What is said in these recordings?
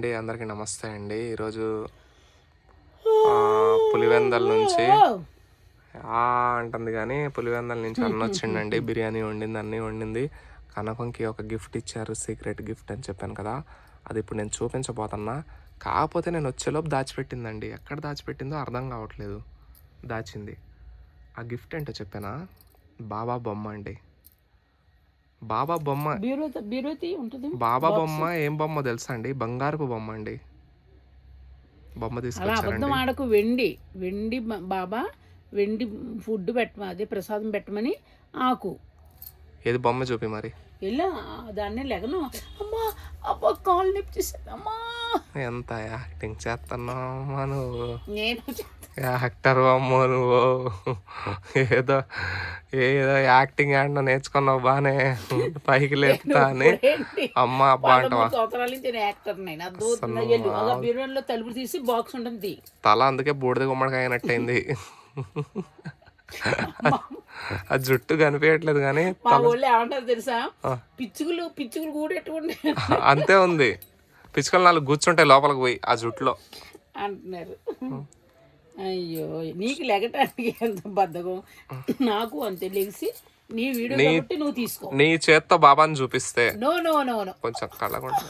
అండి అందరికీ నమస్తే అండి. ఈరోజు పులివెందల నుంచి అంటుంది కానీ పులివెందల నుంచి అన్న వచ్చిండండి. బిర్యానీ వండింది, అన్నీ వండింది. కనకంకి ఒక గిఫ్ట్ ఇచ్చారు, సీక్రెట్ గిఫ్ట్ అని చెప్పాను కదా, అది ఇప్పుడు నేను చూపించబోతున్నా. కాకపోతే నేను వచ్చేలోపు దాచిపెట్టిందండి. ఎక్కడ దాచిపెట్టిందో అర్థం కావట్లేదు. దాచింది. ఆ గిఫ్ట్ ఏంటో చెప్పానా? బాబా బొమ్మ అండి. బాబా బొమ్మ బాబా బొమ్మ ఏం బొమ్మ తెలుసా అండి? బంగారపు బొమ్మ అండి. బొమ్మ తీసుకొచ్చారండి. ఆడకు వెండి బాబా వెండి ఫుడ్ అదే ప్రసాదం పెట్టమని ఆకు. ఏది బొమ్మ చూపి మరి. వెళ్ళా దాన్ని లెగను. అమ్మా అబ్బా కాళ్ళు నొప్పి చేసేది అమ్మా. ఎంత యాక్టింగ్ చేస్తున్నావమ్మా నువ్వు. నేను యాక్టర్ అమ్మో నువ్వు. ఏదో ఏదో యాక్టింగ్ ఏంటో నేర్చుకున్నావు బానే, పైకి లేపుతా అని. అమ్మ అబ్బా అంటావా? సంవత్సరాల నుంచి నేను యాక్టర్. బీరువాలో తలుపు తీసి బాక్స్ ఉంటుంది. తల అందుకే బూడిద గుమ్మడికాయ అయినట్టయింది. ఆ జుట్టు కనిపించట్లేదు కానీ మా ఊళ్ళో ఏమంటారు తెలుసా? పిచ్చుకులు కూడెట్టుకుంటే అంతే ఉంది. పిచ్చుకలు 4 కూర్చుంటాయి లోపలికి పోయి ఆ జుట్టులో అంటున్నారు. అయ్యో నీకు లెగటానికి ఎంత బద్ధకం, నాకు అంతే. లెగిసి నీ వీడియో కాబట్టి నువ్వు తీసుకో. నీ చేత్తో బాబాని చూపిస్తే నో నో నో నో కొంచెం కళ్ళకుండా.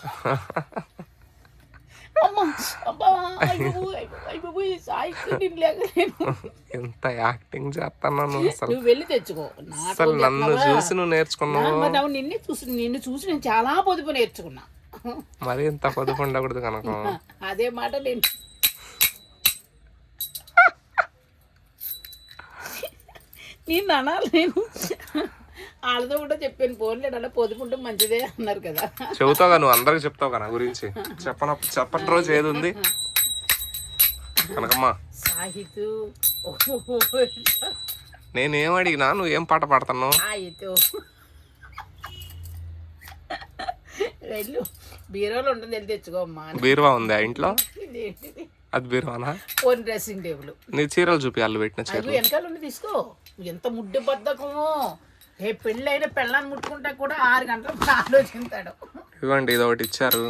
ఎంత యాక్టింగ్ చేస్తున్నాను అసలు. నువ్వు వెళ్ళి తెచ్చుకో. అసలు నన్ను చూసి నువ్వు నేర్చుకున్నావు. నిన్ను చూసి నేను చాలా పొదుపు నేర్చుకున్నా. మరి ఇంత పొదుపు ఉండకూడదు కనుక. అదే మాట నేను అనాలి. నేను వాళ్ళతో కూడా చెప్పాను, పోన్లేడు అలా పొదుపుంటే మంచిదే అన్నారు కదా. చెబుతావుగా, నువ్వు అందరికి చెప్తావు కదా గురించి. చెప్పని రోజు ఏది ఉంది కనకమ్మ? సాహితు నేనేం అడిగినా నువ్వేం పాట పాడుతున్నావు? వెళ్ళు బీరువాలో ఉంటుంది, వెళ్ళి తెచ్చుకోమ్మా. బీరువా ఉంది ఆ ఇంట్లో? అది బీరువానా? Phone dressing table. నీ చీరలు చూపి, వాళ్ళు పెట్టిన చీరలు వెనకాల ఉండి తీసుకో. ఎంత ముడ్డు బద్దకమో. ఏ పెళ్ళైన పెళ్ళాన్ని ముట్టుకుంటా కూడా 6 గంటలు ఆలోచించాడు. ఇదిగోండి ఇది ఒకటి ఇచ్చారు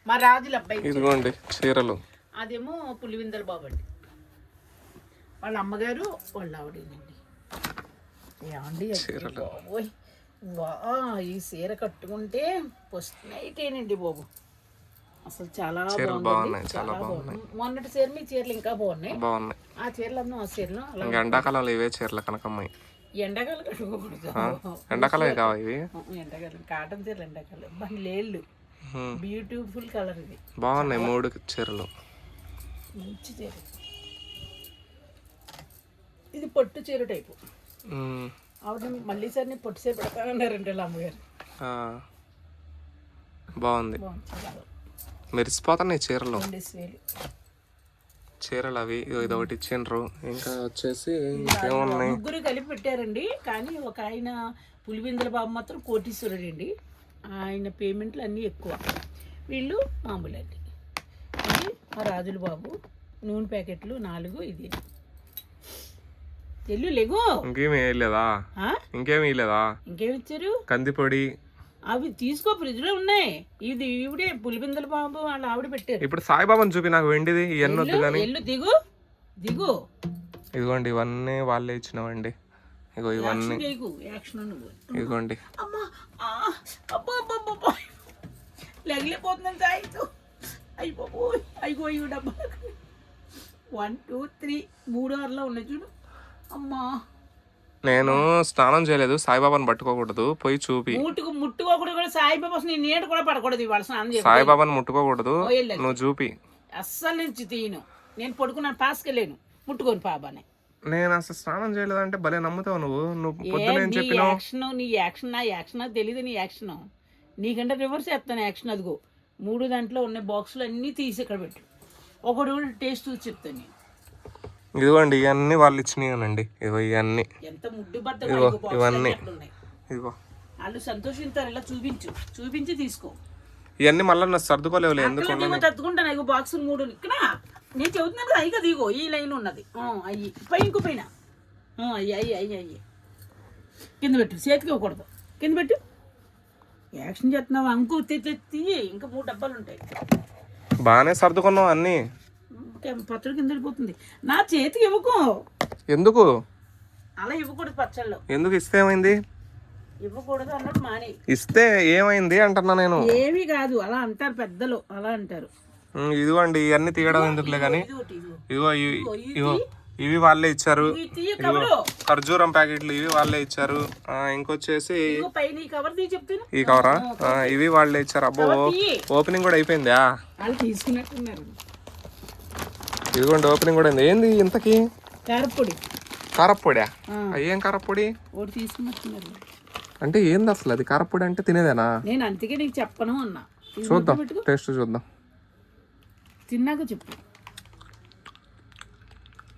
మా రాజుల అబ్బాయి. ఇదిగోండి చీరలు. అదేమో పులివెందల బాబు అండి, వాళ్ళ అమ్మగారు వాళ్ళ ఆవిడేనండి. ఏమండి ఈ చీర కట్టుకుంటే ఫస్ట్ నైటేనండి బాబు. అసలు చాలా బాగున్నాయి, చాలా బాగున్నాయి. మొన్నటి చీర మీ చీరలు ఇంకా బాగున్నాయి. ఆ చీరలు ఆ చీరలు ఎండాకాలంలో ఇవే చీరలు కనకమ్మాయి. ఎండాకాలం కట్టుకోకూడదు, ఎండాకాలం కావాలి ఇవి. ఎండాకాలం కాటన్ చీరలు ఎండాకాలం. లేళ్ళు బ్యూటిఫుల్ కలర్. ఇది బాగున్నాయి 3 చీరలు. మంచి చీర. ఇది పొట్టు చీర టైపు. ఆవిడ మళ్ళీ సార్ నేను పొట్టు చీర పెడతానన్నారంటే వాళ్ళ అమ్మగారు. బాగుంది, మెరిసిపోతున్నాయి చీరలు. చీరలు అవి ఇదొకటి ఇచ్చిండ్రు. ఇంకా వచ్చేసి ఇంకేమున్నాయి? 3 కలిపి పెట్టారండి. కానీ ఒక ఆయన పులివెందుల బాబు మాత్రం కోటీశ్వరుడు అండి. ఆయన పేమెంట్లు అన్నీ ఎక్కువ, వీళ్ళు మామూలు అండి. ఇది మా రాజుల బాబు. నూనె ప్యాకెట్లు 4. ఇది తెల్లు లేగు. ఇంకేమి వేయలేదా? ఇంకేమి వేయలేదా? ఇంకేమి ఇచ్చారు? కందిపొడి అవి తీసుకో, ఫ్రిడ్జ్ లో ఉన్నాయి. ఇది ఇవిడే పులిబిందల బాబు వాళ్ళ ఆవిడ పెట్టారు. ఇప్పుడు సాయిబాబాని చూపి నాకు వెండిది. ఇవన్నీ వద్దు కానీ దిగు దిగు. ఇదిగోండి ఇవన్నీ వాళ్ళే ఇచ్చినవండి. ఇగో ఇవన్నీ ఇదిగోండి. లెగలేపోతుందని సాయితో. అయిపోయి అయిగో ఇవి డబ్బా 1 2 3 3 ఆరులో ఉన్నాయి చూడు. అమ్మా నేను స్నానం చేయలేదు, సాయిబాబాని పట్టుకోకూడదు, పోయి చూపి. ముట్టుకోకూడదు కూడా సాయిబాబా. నేను నీడ కూడా పడకూడదు ఇవాళ స్నానం చేసి. సాయిబాబాని ముట్టుకోకూడదు, నువ్వు చూపి. అస్సలు నుంచి తీయను. నేను పడుకున్నాను, పాస్కెళ్ళాను ముట్టుకోను బాబాని. నేను అసలు స్నానం చేయలేదంటే భలే నమ్ముతావు నువ్వు. పొద్దున చెప్పినావు. నీ యాక్షన్ నా యాక్షన్ తెలియదు. నీ యాక్షన్ నీకంటే రివర్స్ చేస్తాను యాక్షన్. అదిగో 3 దాంట్లో ఉన్న బాక్సులు అన్నీ తీసి ఇక్కడ పెట్టు. ఒకటి కూడా టేస్ట్ చూసి చెప్తాను. ఇదిగోండి ఇవన్నీ వాళ్ళు ఇచ్చినాయనండి. ఇదిగో ఇవన్నీ ఎంత ముడ్డు బట్ట. ఇవన్నీ ఇదిగో. వాళ్ళు సంతోషిస్తారు. ఇలా చూపించి తీసుకో. ఇవన్నీ మళ్ళీ సర్దుకోలేవు. ఎందుకు తత్తుకుంటాను. ఇగో బాక్సులు 3 ఇక్కడ. నేను చెబుతున్నాను కదా, అయ్యి దిగో. ఈ లైన్ ఉన్నది అయ్యి ఇంకో పైన అయ్యి కింద పెట్టు. చేతికి ఇవ్వకూడదు, కింద పెట్టు. యాక్షన్ చేస్తున్నావా? అంకు తీయి, ఇంకా 3 డబ్బాలు ఉంటాయి. బాగానే సర్దుకున్నావు అన్నీ. పచ్చడి కింద వెళ్ళిపోతుంది. నా చేతికి ఇవ్వకు. ఎందుకు అలా ఇవ్వకూడదు పచ్చళ్ళు. ఎందుకు ఇస్తే ఏమైంది? ఇవ్వకూడదు అన్నట్టు మాని. ఇస్తే ఏమైంది అంటున్నా నేను. ఏమీ కాదు, అలా అంటారు పెద్దలు, అలా అంటారు. ఇదిగోండి ఇవన్నీ తీయడం ఎందుకులే కానీ. ఇదిగో ఇదిగో ఇవి వాళ్ళే ఇచ్చారు. ఇదిగో ఖర్జూరం ప్యాకెట్లు ఇవి వాళ్ళే ఇచ్చారు. ఇంకొచ్చేసి ఈ కవరా ఇవి వాళ్ళే ఇచ్చారు. అబ్బో ఓపెనింగ్ కూడా అయిపోయిందా? తీసుకున్నట్టున్నారు. ఇదిగోండి ఓపెనింగ్ కూడా అయింది. ఏంది ఇంతకి? కారపొడి. కారపొడా? ఏం కారపొడి తీసుకున్నట్టున్నారు అంటే ఏంది అసలు? అది కారపొడి అంటే తినేదేనా? నేను అందుకే నీకు చెప్పను అన్నా. చూద్దాం, టేస్ట్ చూద్దాం. తిన్నాక చెప్పు.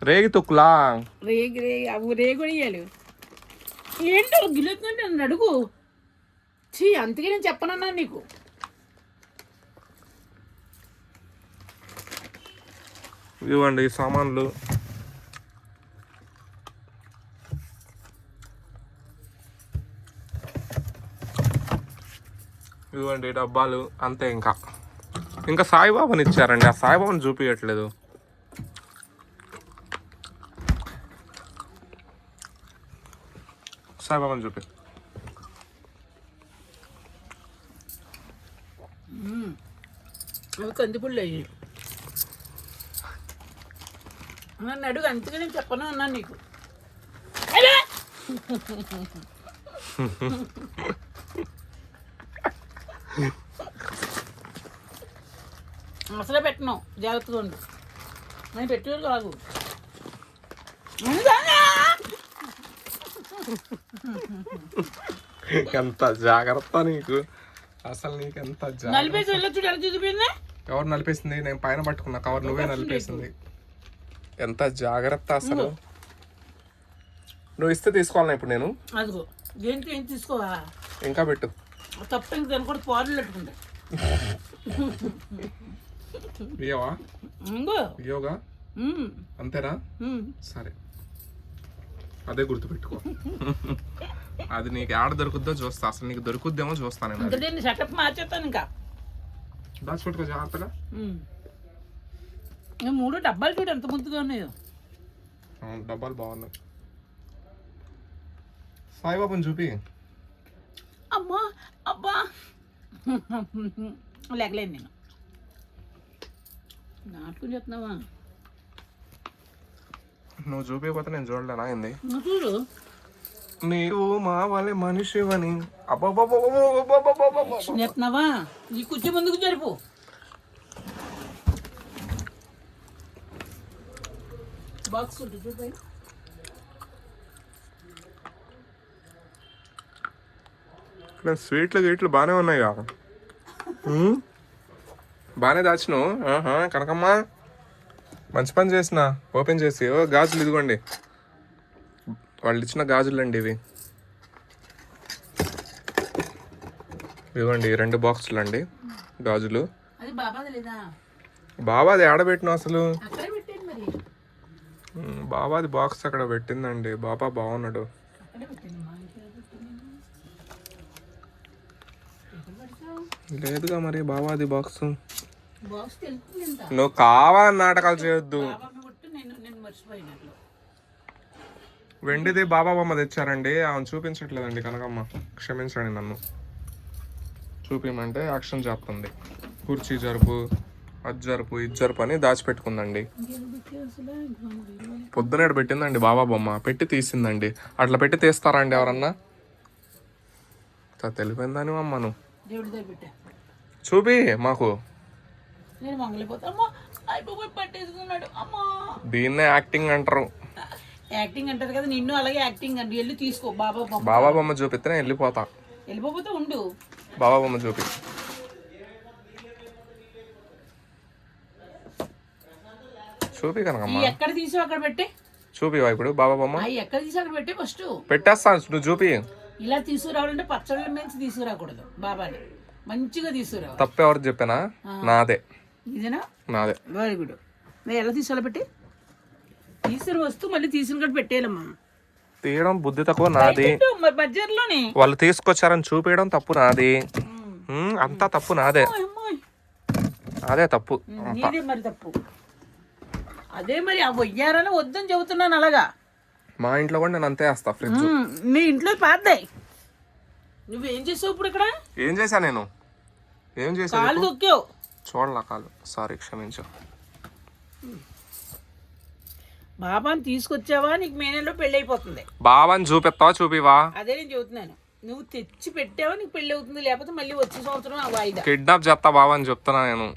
రేగి తొక్కులా? రేగు ఇయ్యాలి. ఏంటో గిలుతుంటే నన్ను అడుగు. అందుకే నేను చెప్పనన్నా నీకు. ఇవ్వండి సామాన్లు. ఇవ్వండి డబ్బాలు. అంతే. ఇంకా సాయిబాబాని ఇచ్చారండి. ఆ సాయిబాబాని చూపించట్లేదు. సాయిబాబాని చూపి. కందిపుళ్ళు అయ్యి నన్ను అడుగు. అందుకే నేను చెప్పను అన్నాను నీకు. అసలే పెట్టను, జాగ్రత్తగా ఉండు. నేను పెట్టేవారు కాదు. ఎంత జాగ్రత్త నీకు అసలు. నీకు ఎంత నలిపేసి వెళ్ళొచ్చు. ఎలా చూసిపోయింది? ఎవరు నలిపేసింది? నేను పైన పట్టుకున్నా కవర్, నువ్వే నలిపేసింది. ఎంత జాగ్రత్త అసలు. నువ్వు ఇస్తే తీసుకోవాలన్నా ఇప్పుడు నేను? అదిగో ఏంటి, ఏం తీసుకోవా? ఇంకా పెట్టు. తప్ప ఇంక దాన్ని కూడా పాలు పెట్టుకుంటా. ఇయ్యవా? ఇయ్యోగా? అంతేనా? సరే, అదే గుర్తుపెట్టుకో. అది నీకు ఆడ దొరుకుద్దో చూస్తా. అసలు నీకు దొరుకుద్దేమో చూస్తాను. నేను సెటప్ మార్చేస్తాను. ఇంకా దాచిపెట్టుకో జాగ్రత్తగా. 3 డబ్బాలు చూడు ఎంత ముద్దుగా ఉన్నాయో. డబ్బాలు బాగున్నాయి. సాయిబాబాని చూపి. అమ్మా అబ్బా లేకలేను నేను. నాటుకుని చెప్తున్నావా? నువ్వు చూపిపోతే నేను చూడలేనా? ఏంది నువ్వు చూడు. నీవు మా వాళ్ళ మనిషివని. చెప్తున్నావా? ఈ కుర్చీ ముందుకు జరుపు. బాక్స్ చూపి. స్వీట్లు గీట్లు బాగానే ఉన్నాయి కదా. బాగానే దాచినావు. కనకమ్మ మంచి పని చేసిన. ఓపెన్ చేసి గాజులు ఇదిగోండి. వాళ్ళు ఇచ్చిన గాజులు అండి ఇవి. ఇదిగోండి 2 బాక్సులు అండి గాజులు. బాబాది ఆడబెట్టిన అసలు. బాబాది బాక్స్ అక్కడ పెట్టిందండి. బాబా బాగున్నాడు. లేదుగా మరి బాబాది బాక్స్. నువ్వు కావాలని నాటకాలు చేయొద్దు. వెండిది బాబా బొమ్మ తెచ్చారండి. ఆమె చూపించట్లేదండి కనకమ్మ. క్షమించండి నన్ను. చూపించమంటే యాక్షన్ చేస్తుంది. కుర్చీ జరుపు, అది జరుపు, ఇది జరుపు అని దాచిపెట్టుకుందండి. పొద్దునేడు పెట్టిందండి బాబా బొమ్మ. పెట్టి తీసిందండి. అట్లా పెట్టి తీస్తారా అండి ఎవరన్నా? తెలిపోయిందని అమ్మను చూపి మాకు. దీన్నే యాక్టింగ్ అంటారు. యాక్టింగ్ అంటారు కదా. నిన్ను అలాగే యాక్టింగ్ అండి. వెళ్ళి తీసుకో బాబా బొమ్మ. బాబా బొమ్మ చూపిస్తే నేను వెళ్ళిపోతా. వెళ్ళిపోతే ఉండు. బాబా బొమ్మ చూపి. చూపి కనకమ్మ. ఎక్కడ తీసావు అక్కడ పెట్టి చూపివా ఇప్పుడు బాబా బొమ్మ. ఎక్కడ తీసి అక్కడ పెట్టి ఫస్ట్ పెట్టేస్తాను. నువ్వు చూపి. ఇలా తీసుకురావాలంటే పచ్చళ్ళ మించి తీసుకురాకూడదు. బాబాని మంచిగా తీసుకురావాలి. తప్పు ఎవరు చెప్పానా? నాదే. ఇదేనా? నాదే. Very good. నేను ఎలా తీసుకోవాలి పెట్టి? తీసిన వస్తువు మళ్ళీ తీసిన కూడా పెట్టేయాలమ్మా. తీయడం బుద్ధి తక్కువ నాది. బడ్జెట్లోనే వాళ్ళు తీసుకొచ్చారని చూపించడం తప్పు నాది. అంతా తప్పు నాదే, అమ్మోయ్. అదే తప్పు. నీదే మరి తప్పు. అదే మరి ఆ వయ్యారని వద్దని చెబుతున్నాను అలాగా. మా ఇంట్లో కూడా నేను అంతే వేస్తా ఫ్రిడ్జ్. నీ ఇంట్లో పాద్దాయి. నువ్వేం చేసావు ఇప్పుడు ఇక్కడ? ఏం చేశా నేను? ఏం చేసా? కాలు తొక్కావు. చూడలా కాలు, సారీ క్షమించు. బాబాని తీసుకొచ్చావా? నీకు మే నెలలో పెళ్ళి అయిపోతుంది. బాబాని చూపిస్తావా చూపివా? అదే నేను చెబుతున్నాను. నువ్వు తెచ్చి పెట్టావా నీకు పెళ్ళి అవుతుంది, లేకపోతే మళ్ళీ వచ్చే సంవత్సరం ఆ వాయిదా. కిడ్నాప్ చేస్తా బాబాని చెప్తున్నా నేను.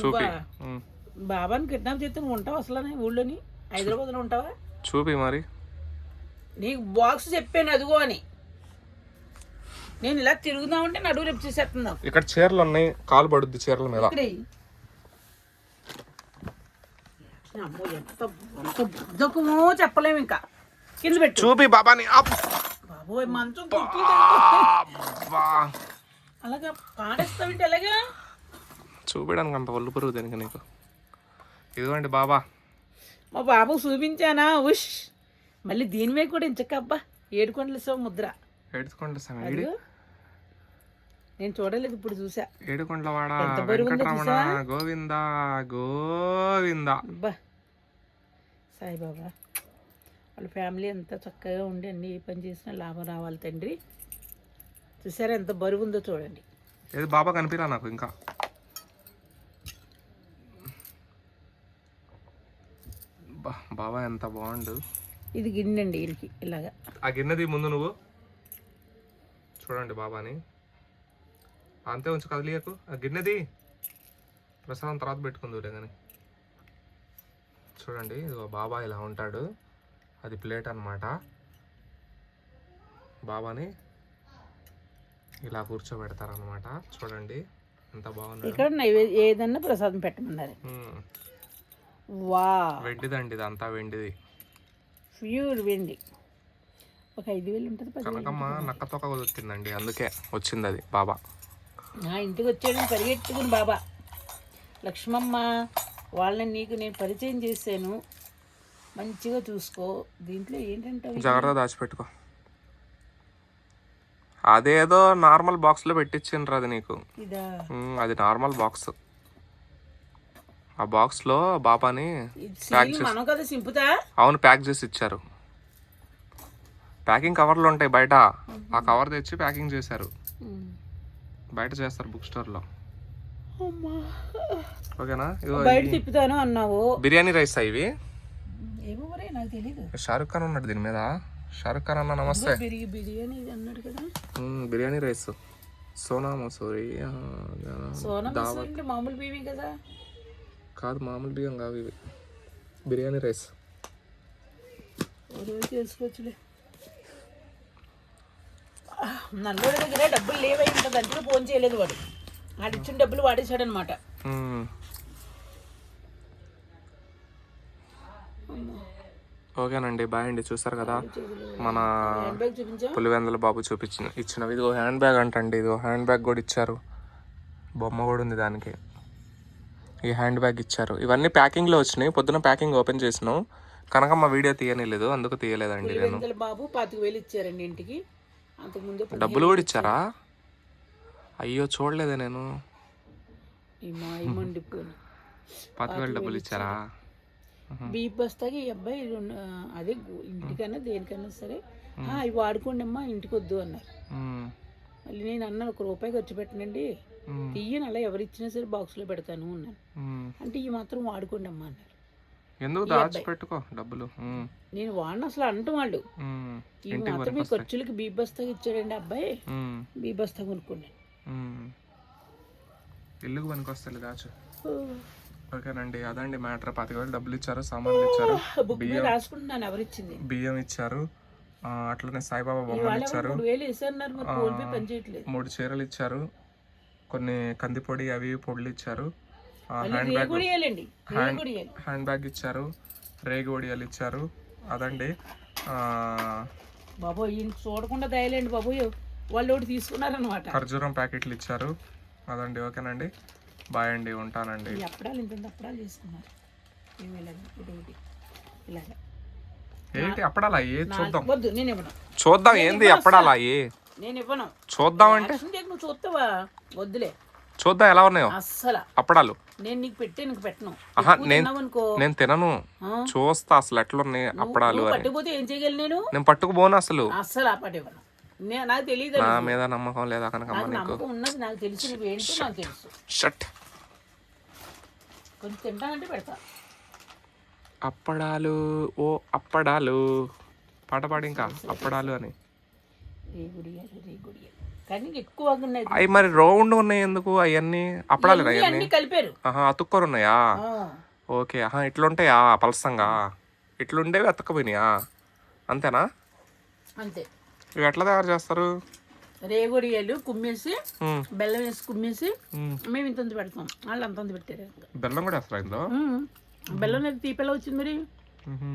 చూపి. బాబాని కిడ్నాప్ చేస్తే నువ్వు ఉంటావు అసలు ఊళ్ళోని? హైదరాబాద్లో ఉంటావా? చూపి మరి. నీకు బాక్స్ చెప్పాను అదిగో అని. నేను ఇలా తిరుగుదామంటే నడువు రేపు చేసేస్తున్నావు. ఇక్కడ చీరలు ఉన్నాయి, కాలు పడుద్ది చీరల మీద. అమ్మో ఎంత బుద్ధకమో చెప్పలేము. ఇంకా కింద పెట్టు. చూపి బాబాని. బాబోయ్ మంచం అలాగా పాడేస్తావింటే ఎలాగా? చూపించడానికి అంత ఒళ్ళు పురుగు దేనికి నీకు? ఇదిగోండి బాబా. మా బాబు చూపించానా? ఉష్ మళ్ళీ దీని మీద కూడా ఇంచక్క. అబ్బా ఏడుకొండల స్వామి ముద్ర. ఏడుకొండల స్వామి నేను చూడలేదు, ఇప్పుడు చూసా. ఏడుకొండలవాడ వెంకటరమణ గోవింద గోవింద. అబ్బా సాయిబాబా వాళ్ళ ఫ్యామిలీ ఎంత చక్కగా ఉండి అన్ని ఏ పని చేసినా లాభం రావాలి తండ్రి. చూసారా ఎంత బరువు ఉందో చూడండి. ఏది బాబా కనిపిరా నాకు ఇంకా. బాబా ఎంత బాగుండు. ఇది గిన్నె అండి వీళ్ళకి ఇలాగా. ఆ గిన్నెది ముందు నువ్వు చూడండి బాబాని. అంతే ఉంచు కదిలియకు. ఆ గిన్నెది ప్రసాదం తర్వాత పెట్టుకుందురే కానీ. చూడండి ఇదిగో బాబా ఇలా ఉంటాడు. అది ప్లేట్ అన్నమాట. బాబాని ఇలా కూర్చోబెడతారనమాట. చూడండి ఎంత బాగుంది. ఇక్కడ ఏదన్నా ప్రసాదం పెట్టమన్నారు. వా వెండిదండి, ఇదంతా వెండిది, ప్యూర్ వెండి. ఒక 5,000 ఉంటుంది. కనకమ్మ నక్క తొక్క కుదురుతుందండి, అందుకే వచ్చింది అది బాబా. నా ఇంటికి వచ్చాడని పరిగెట్టుకుని బాబా. లక్ష్మమ్మ వాళ్ళని నీకు నేను పరిచయం చేశాను, మంచిగా చూసుకో. దీంట్లో ఏంటంటే జాగ్రత్త దాచిపెట్టుకో. అదేదో నార్మల్ బాక్స్ లో పెట్టించిండ్రు అది నీకు. ఇదా? అది నార్మల్ బాక్స్. ఆ బాక్స్ లో బాబాని ప్యాక్ చేసి, మనం కదా సింపుతా. అవును ప్యాక్ చేసి ఇచ్చారు. ప్యాకింగ్ కవర్లు ఉంటాయి బయట, ఆ కవర్ తెచ్చి ప్యాకింగ్ చేశారు. బయట చేస్తారు బుక్ స్టోర్ లో. ఓకేనా? బయట తిప్పుతాను అన్నావు. బిర్యానీ రైస్ ఇవి. ఏమో మరి నాకు తెలీదు. షారుఖ్ ఖాన్ ఉన్నాడు దీని మీద. షారుఖ్ ఖాన్ అన్న నమస్తే. బిర్యానీ అన్నాడు కదా. బిర్యానీ రైస్ సోనా మసూరి. సోనా మసూరి అంటే మామూలు బియ్యం కదా? కాదు, మామూలు బియ్యం కావు ఇవి. బిర్యానీ రైస్ చేసుకోవచ్చులే. నల్లోడి దగ్గర డబ్బులు లేవై ఉంటుంది అంటే ఫోన్ చేయలేదు వాడు. ఆడిచ్చిన డబ్బులు వాడేశాడు అనమాట. ఓకేనండి, బాయ్ అండి. చూసారు కదా మన పులివెందుల బాబు ఇచ్చినవి. ఇదిగో హ్యాండ్ బ్యాగ్ అంటండి. ఇదిగో హ్యాండ్ బ్యాగ్ కూడా ఇచ్చారు, బొమ్మ కూడా ఉంది దానికి. ఈ హ్యాండ్ బ్యాగ్ ఇచ్చారు. ఇవన్నీ ప్యాకింగ్లో వచ్చినాయి. పొద్దున ప్యాకింగ్ ఓపెన్ చేసినాం. కనకమ్మ వీడియో తీయలేదు, అందుకు తీయలేదండి నేను. బాబు 25,000 ఇచ్చారండి ఇంటికి. అంతకుముందు డబ్బులు కూడా ఇచ్చారా? అయ్యో చూడలేదే నేను. 25,000 డబ్బులు ఇచ్చారా? బీప్ బస్తాకి ఈ అబ్బాయి అదే ఇంటికన్నా దేనికన్నా సరే అవి వాడుకోండి అమ్మా, ఇంటికి వద్దు అన్నారు. మళ్ళీ నేను అన్నాను, ₹1 ఖర్చు పెట్టనండి, తీయని అలా ఎవరు ఇచ్చినా సరే బాక్స్లో పెడతాను అన్నాను. అంటే ఈ మాత్రం వాడుకోండి అమ్మా అన్నారు. ఎందుకు దాచిపెట్టుకో డబ్బులు? నేను వాడిన అసలు అంటాం వాళ్ళు. ఈ మాత్రం మీ ఖర్చులకి బీప్ బస్తాకి ఇచ్చాడండి అబ్బాయి, బీప్ బస్తా కొనుక్కోండి. ఇల్లుకు పనికొస్తుంది దాచు. ఓకేనండి, అదండి మ్యాటర్. 25,000 డబ్బులు ఇచ్చారు, సామాన్లు ఇచ్చారు, రాసుకుంటున్నాను ఎవరిచ్చింది, బియ్యం ఇచ్చారు, అట్లనే సాయిబాబా బొమ్మలు ఇచ్చారు, 3 చీరలు ఇచ్చారు, కొన్ని కందిపొడి అవి పొడులు ఇచ్చారు, హ్యాండ్ బ్యాగ్ ఇచ్చారు, రేగి ఒడియాలు ఇచ్చారు. అదండి బాబు చూడకుండా దయలేండి బాబు, వాళ్ళు తీసుకున్నారనమాట. ఖర్జూరం ప్యాకెట్లు ఇచ్చారు. అదండి, ఓకేనండి, బాయ్ అండి, ఉంటానండి. అప్పడాలు ఇంత అప్పడాలు చేసుకున్నారు. ఏంటి అప్పడాలా? ఏ చూద్దాం, వద్దు నేను చూద్దాం ఏంది అప్పడాలా? ఏ నేను ఇవ్వను. చూద్దామంటే యాక్షన్ చేయకు, నువ్వు చూస్తావా? వద్దులే. చూద్దాం ఎలా ఉన్నాయో అస్సలు అప్పడాలు. నేను నీకు నీకు పెట్టను. ఆహా, ఎక్కువ తిన్నావనుకో, నేను తినను, చూస్తా అసలు ఎట్లున్నాయి అప్పడాలు నువ్వు అని. పట్టుకుపోతే ఏం చేయగలను నేను? నేను పట్టుకుపోను అసలు. అస్సలు ఆ పాట ఇవ్వను. నాకు తెలియదు. నా మీద నమ్మకం లేదా కనకమ్మ నాకు నీకు? నమ్మకం ఉన్నది, నాకు తెలుసు నువ్వేంటో నాకు తెలుసు. షట్. కొంచెం తింటానంటే పెడతా. అప్పడాలు ఓ అప్పడాలు పాట పాడి ఇంకా అప్పడాలు అని. రేగుడియాలు రేగుడియాలు కానీ ఎక్కువ ఉన్నాయి. అవి మరి రౌండ్ ఉన్నాయి ఎందుకు అవన్నీ? అప్పడాలు అవన్నీ అన్ని కలిపారు. ఆహా, అతుక్కొని ఉన్నాయా? ఓకే. ఆహా, ఇట్లుంటాయా పలసంగా? ఇట్లుండేవి అతుక్కపోయినాయా? అంతేనా? అంతే. ఇవి ఎట్లా తయారు చేస్తారు? రేగుడియాలు కుమ్మేసి బెల్లం వేసి కుమ్మేసి మ్మ్. మేము ఇంత పెడతాం, వాళ్ళు అంత పెట్టారు. బెల్లం కూడా వేస్తారా ఇందులో? బెల్లం అనేది తీపెలా వచ్చింది మరి. మ్హూ.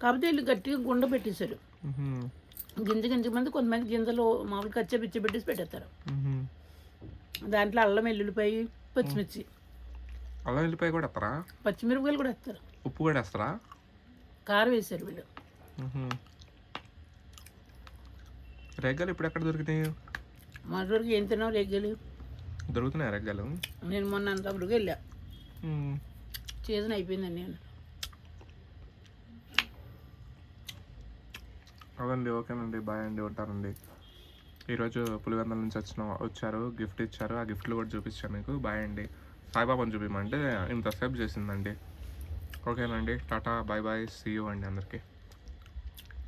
కాకపోతే వీళ్ళు గట్టిగా గుండ పెట్టేశారు. మ్హూ. గింజ మంది కొంతమంది గింజలు మామూలు కచ్చా పిచ్చి పెట్టేసి పెట్టేస్తారు. మ్హూ. దాంట్లో అల్లం వెల్లుల్లిపాయ పచ్చిమిర్చి, అల్లం వెల్లిపాయ కూడా వేస్తారా? పచ్చిమిరపకాయలు కూడా వేస్తారు, ఉప్పు కూడా వేస్తారా? కారం వేసారు వీళ్ళు. మ్హూ. రెగ్గలు ఇప్పుడు ఎక్కడ దొరికినాయి? మా ఊరికి ఏం తిన్నావు రేగలు? దొరుకుతున్నాయి రెగ్గలు? నేను మొన్న అంతప్పుడు వెళ్ళా, మ్మ్. సీజన్ అయిపోయిందండి. నేను అదండి, ఓకేనండి, బాయ్ అండి, ఉంటానండి. ఈరోజు పులివెందుల నుంచి వచ్చారు, గిఫ్ట్ ఇచ్చారు. ఆ గిఫ్ట్లు కూడా చూపించాను మీకు. బాయ్ అండి. సాయిబాబాని చూపించమంటే ఇంతసేపు చేసిందండి. ఓకేనండి, టాటా, బాయ్ బాయ్, సీ యూ అండి అందరికీ.